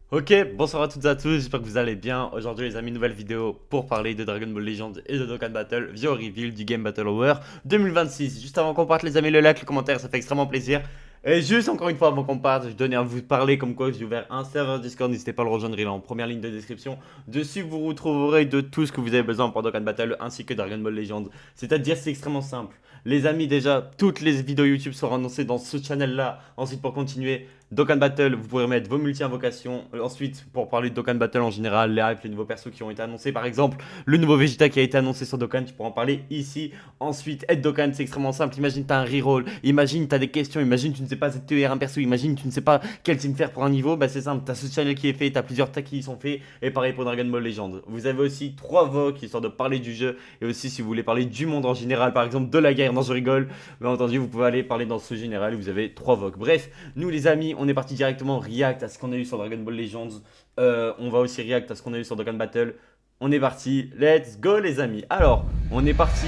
Ok, bonsoir à toutes et à tous, j'espère que vous allez bien. Aujourd'hui les amis, nouvelle vidéo pour parler de Dragon Ball Legends et de Dokkan Battle via reveal du Game Battle Hour 2026. Juste avant qu'on parte les amis, le like, le commentaire, ça fait extrêmement plaisir. Et juste encore une fois avant qu'on parte, je tenais à vous parler comme quoi j'ai ouvert un serveur Discord, n'hésitez pas à le rejoindre, il est en première ligne de description. Dessus vous retrouverez de tout ce que vous avez besoin pour Dokkan Battle ainsi que Dragon Ball Legends. C'est-à-dire c'est extrêmement simple. Les amis déjà, toutes les vidéos YouTube seront annoncées dans ce channel là. Ensuite pour continuer, Dokkan Battle, vous pourrez mettre vos multi-invocations. Ensuite, pour parler de Dokkan Battle en général, les hypes, les nouveaux persos qui ont été annoncés. Par exemple, le nouveau Vegeta qui a été annoncé sur Dokkan, tu pourras en parler ici. Ensuite, aide Dokkan, c'est extrêmement simple. Imagine, tu as un reroll. Imagine, tu as des questions. Imagine, tu ne sais pas TR un perso. Imagine, tu ne sais pas quel team faire pour un niveau. Bah, c'est simple. Tu as ce channel qui est fait. Tu as plusieurs tags qui y sont faits. Et pareil pour Dragon Ball Legends. Vous avez aussi 3 vocs histoire de parler du jeu. Et aussi, si vous voulez parler du monde en général, par exemple de la guerre, non, je rigole. Bien entendu, vous pouvez aller parler dans ce général et vous avez 3 vocs. Bref, nous les amis, on est parti directement react à ce qu'on a eu sur Dragon Ball Legends. On va aussi react à ce qu'on a eu sur Dokkan Battle. On est parti, let's go les amis. Alors, on est parti.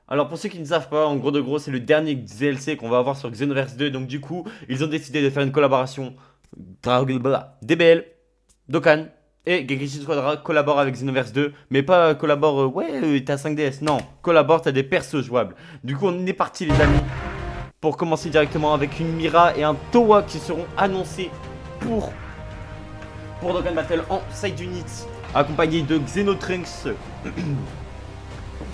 Alors pour ceux qui ne savent pas, en gros de gros, c'est le dernier DLC qu'on va avoir sur Xenoverse 2. Donc du coup, ils ont décidé de faire une collaboration. Dragon Ball DBL, Dokkan et Gekishi Squadra collabore avec Xenoverse 2. Mais pas collabore, t'as 5DS. Non, collabore, t'as des persos jouables. Du coup, on est parti les amis pour commencer directement avec une Mira et un Towa qui seront annoncés pour, pour Dokkan Battle en side unit, accompagné de Xenotrunks.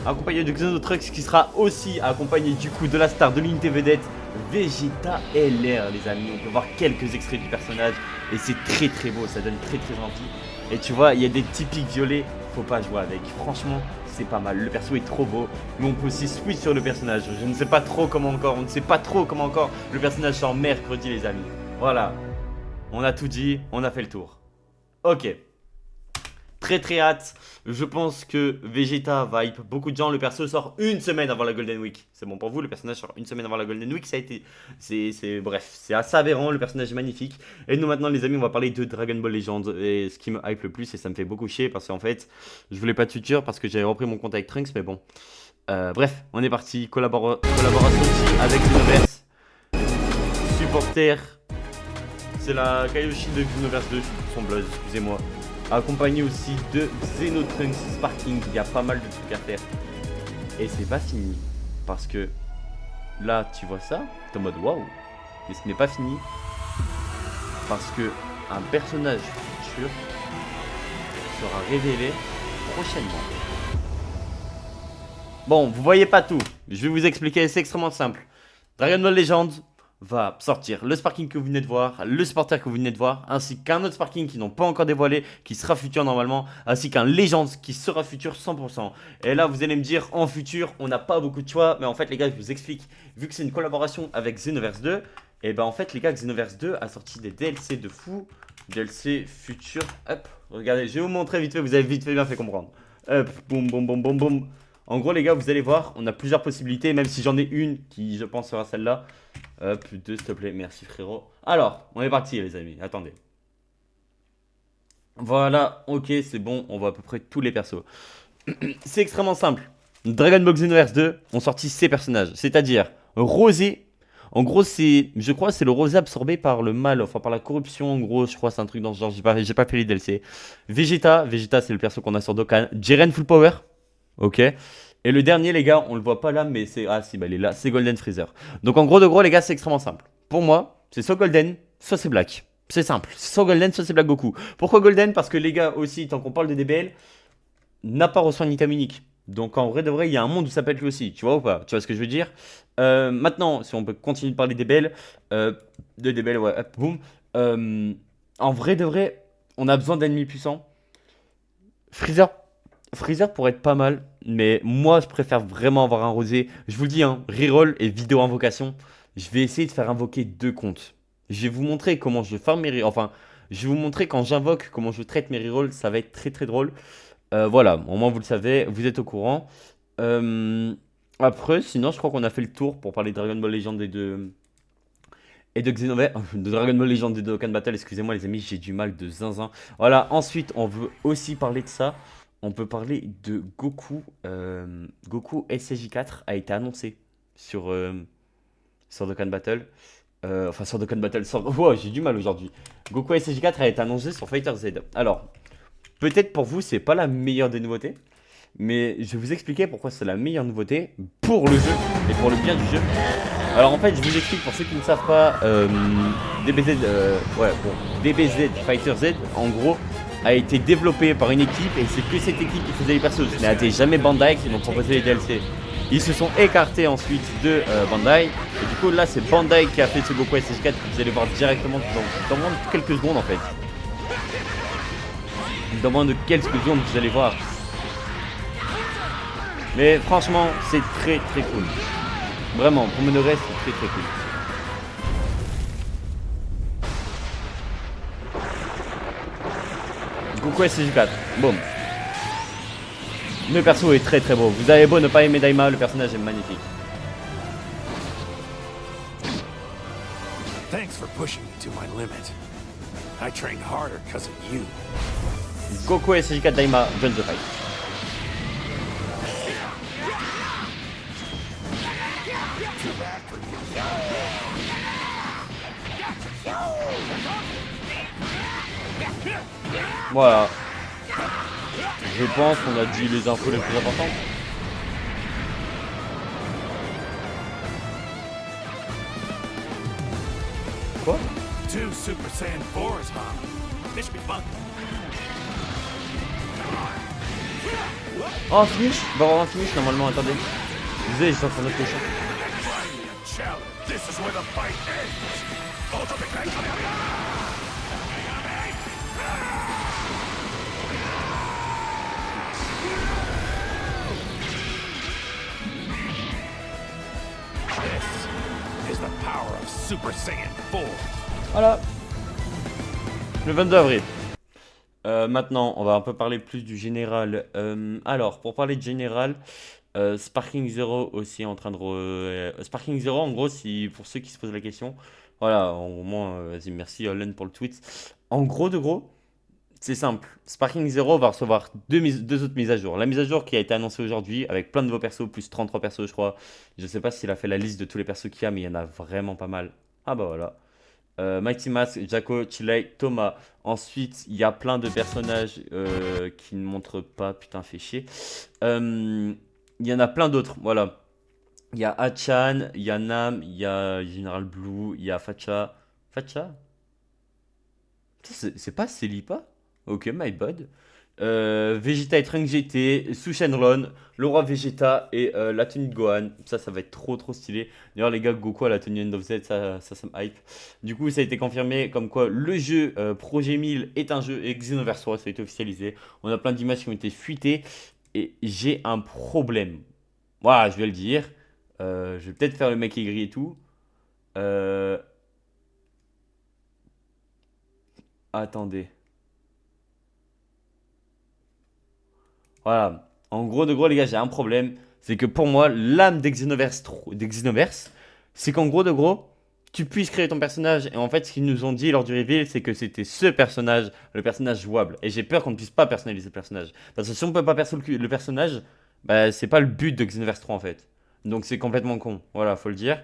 Accompagné de Xenotrunks qui sera aussi accompagné du coup de la star de l'unité vedette Vegeta LR les amis. On peut voir quelques extraits du personnage et c'est très très beau, ça donne très très envie. Et tu vois, il y a des typiques violets, faut pas jouer avec. Franchement, c'est pas mal. Le perso est trop beau, mais on peut aussi switch sur le personnage. Je ne sais pas trop comment encore, on ne sait pas trop comment encore le personnage sort mercredi les amis. Voilà, on a tout dit, on a fait le tour. Ok. Très très hâte. Je pense que Vegeta va hype beaucoup de gens. Le perso sort une semaine avant la Golden Week. C'est bon pour vous, le personnage sort une semaine avant la Golden Week. Ça a été. Bref, c'est assez aberrant. Le personnage est magnifique. Et nous maintenant, les amis, on va parler de Dragon Ball Legends. Et ce qui me hype le plus, et ça me fait beaucoup chier parce qu'en fait, je voulais pas de futur parce que j'avais repris mon compte avec Trunks. Mais bon. Bref, on est parti. Collaboration aussi avec Xenoverse. Supporter. C'est la Kaioshi de Xenoverse 2. Son buzz, excusez-moi. Accompagné aussi de Xenotrunks Sparking. Il y a pas mal de trucs à faire. Et c'est pas fini. Parce que là, tu vois ça, t'es en mode waouh. Mais ce n'est pas fini. Parce que un personnage futur sera révélé prochainement. Bon, vous voyez pas tout. Je vais vous expliquer, c'est extrêmement simple. Dragon Ball Legends va sortir le Sparking que vous venez de voir, le Supporter que vous venez de voir, ainsi qu'un autre Sparking qui n'ont pas encore dévoilé, qui sera futur normalement, ainsi qu'un Legends qui sera futur 100%. Et là, vous allez me dire, en futur, on n'a pas beaucoup de choix, mais en fait, les gars, je vous explique. Vu que c'est une collaboration avec Xenoverse 2, et ben en fait, les gars, Xenoverse 2 a sorti des DLC de fou, DLC futur. Hop, regardez, je vais vous montrer vite fait, vous avez vite fait bien fait comprendre. Hop, boum, boum, boum, boum, boum. En gros, les gars, vous allez voir, on a plusieurs possibilités, même si j'en ai une qui, je pense, sera celle-là. Hop, deux, s'il te plaît, merci frérot. Alors, on est parti, les amis, attendez. Voilà, ok, c'est bon, on voit à peu près tous les persos. C'est extrêmement simple. Dragon Ball Xenoverse 2 ont sorti ces personnages, c'est-à-dire Rosé. En gros, c'est, je crois, c'est le rosé absorbé par le mal, enfin par la corruption. En gros, je crois, c'est un truc dans ce genre. J'ai pas fait les DLC. Vegeta, c'est le perso qu'on a sur Dokkan. Jiren Full Power, ok. Et le dernier, les gars, on le voit pas là, mais c'est. Ah si, bah il est là, c'est Golden Freezer. Donc en gros, de gros, les gars, c'est extrêmement simple. Pour moi, c'est soit Golden, soit c'est Black. C'est simple. C'est soit Golden, soit c'est Black Goku. Pourquoi Golden? Parce que les gars, aussi, tant qu'on parle de DBL, n'a pas reçu un item unique. Donc en vrai de vrai, il y a un monde où ça peut être lui aussi. Tu vois ou pas? Tu vois ce que je veux dire? Maintenant, si on peut continuer de parler des belles, de DBL, ouais, hop, boum. Euh, En vrai de vrai, on a besoin d'ennemis puissants. Freezer, Freezer pourrait être pas mal, mais moi je préfère vraiment avoir un rosé. Je vous le dis, hein, reroll et vidéo invocation. Je vais essayer de faire invoquer deux comptes. Je vais vous montrer comment je farm mes rerolls. Enfin, je vais vous montrer quand j'invoque, comment je traite mes rerolls. Ça va être très très drôle. Voilà, au moins vous le savez, vous êtes au courant. Euh, Après, sinon, je crois qu'on a fait le tour pour parler de Dragon Ball Legend et de Xenoverse, de Dragon Ball Legend et de Dokkan Battle. Excusez-moi, les amis, j'ai du mal de zinzin. Voilà, ensuite, on veut aussi parler de ça. On peut parler de Goku. Goku SSJ4 a été annoncé sur, sur Dokkan Battle. Enfin, sur Dokkan Battle. Wow, j'ai du mal aujourd'hui. Goku SSJ4 a été annoncé sur Fighter Z. Alors, peut-être pour vous, c'est pas la meilleure des nouveautés. Mais je vais vous expliquer pourquoi c'est la meilleure nouveauté pour le jeu et pour le bien du jeu. Alors en fait, je vous explique pour ceux qui ne savent pas, DBZ, DBZ Fighter Z, en gros, a été développé par une équipe et c'est que cette équipe qui faisait les persos. Ce n'était jamais Bandai qui m'ont proposé les DLC. Ils se sont écartés ensuite de Bandai. Et du coup, là, c'est Bandai qui a fait ce Goku SSJ4 que vous allez voir directement dans moins de quelques secondes en fait. Dans moins de quelques secondes, vous allez voir. Mais franchement, c'est très très cool. Vraiment, pour me c'est très très cool. Goku SSJ4, boum. Le perso est très très beau. Vous avez beau ne pas aimer Daima, le personnage est magnifique. Thanks for pushing me to my limit. I trained harder because of you. Goku SSJ4 Daima, join the fight. Voilà. Je pense qu'on a dit les infos les plus importantes. Quoi? Two Super Saiyan 4s, huh? This should be fun. Oh, un finish? Il va y avoir un finish normalement, attendez. Désolé, j'étais en train de réfléchir. This is where the fight ends. Ultimate Kamehameha! This is the power of Super Saiyan 4. Voilà. Le 22 avril. Maintenant, on va un peu parler plus du général. Alors, pour parler de général, Sparking Zero aussi est en train de... Sparking Zero, en gros, si, pour ceux qui se posent la question, voilà, au moins, vas-y, merci Olen pour le tweet. En gros, de gros, c'est simple. Sparking Zero va recevoir deux autres mises à jour. La mise à jour qui a été annoncée aujourd'hui, avec plein de nouveaux persos, plus 33 persos, je crois. Je sais pas s'il a fait la liste de tous les persos qu'il y a, mais il y en a vraiment pas mal. Ah bah voilà. Mighty Mask, Jaco, Chile, Thomas. Ensuite, il y a plein de personnages qui ne montrent pas. Putain, fait chier. Il y en a plein d'autres. Voilà. Il y a Hachan, il y a Nam, il y a General Blue, il y a Facha. Facha? C'est pas Celipa? Ok, my bad. Vegeta et Trunks GT, Su Shenron, le roi Vegeta et la tenue de Gohan. Ça va être trop trop stylé. D'ailleurs, les gars, Goku à la tenue End of Z, ça me hype. Du coup, ça a été confirmé comme quoi le jeu Projet 1000 est un jeu et Xenoverse 3, ça a été officialisé. On a plein d'images qui ont été fuitées et j'ai un problème. Voilà, je vais le dire. Je vais peut-être faire le mec aigri et tout. Euh, Attendez. Voilà. En gros, de gros, les gars, j'ai un problème. C'est que pour moi, l'âme d'Xenoverse, c'est qu'en gros, de gros, tu puisses créer ton personnage. Et en fait, ce qu'ils nous ont dit lors du reveal, c'est que c'était ce personnage, le personnage jouable. Et j'ai peur qu'on ne puisse pas personnaliser le personnage. Parce que si on peut pas personnaliser le personnage, bah, c'est pas le but de Xenoverse 3 en fait. Donc c'est complètement con. Voilà, faut le dire.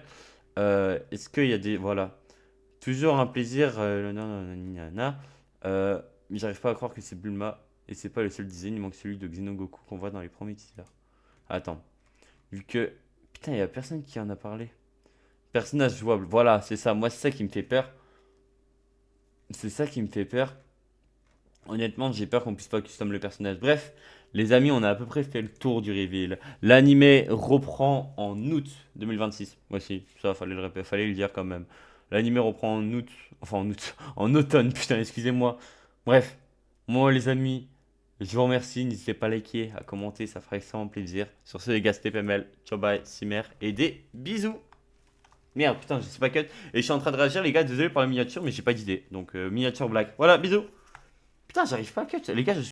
Est-ce qu'il y a des. Voilà. Toujours un plaisir. Nanana. J'arrive pas à croire que c'est Bulma. Et c'est pas le seul design, il manque celui de Xenogoku qu'on voit dans les premiers teasers. Attends. Vu que. Putain, il y a personne qui en a parlé. Personnage jouable, voilà, c'est ça. Moi, c'est ça qui me fait peur. C'est ça qui me fait peur. Honnêtement, j'ai peur qu'on puisse pas custom le personnage. Bref, les amis, on a à peu près fait le tour du reveal. L'anime reprend en août 2026. Voici, ça, fallait le dire quand même. L'anime reprend en août. Enfin, en août. En automne, putain, excusez-moi. Bref, moi, les amis, je vous remercie. N'hésitez pas à liker, à commenter, ça fera extrêmement plaisir. Sur ce, les gars, c'était PML. Ciao, bye, Simer, et des bisous. Merde, putain, je sais pas cut. Et je suis en train de réagir, les gars, désolé pour la miniature, mais j'ai pas d'idée. Donc, miniature black. Voilà, bisous. Putain, j'arrive pas à cut. Les gars, je suis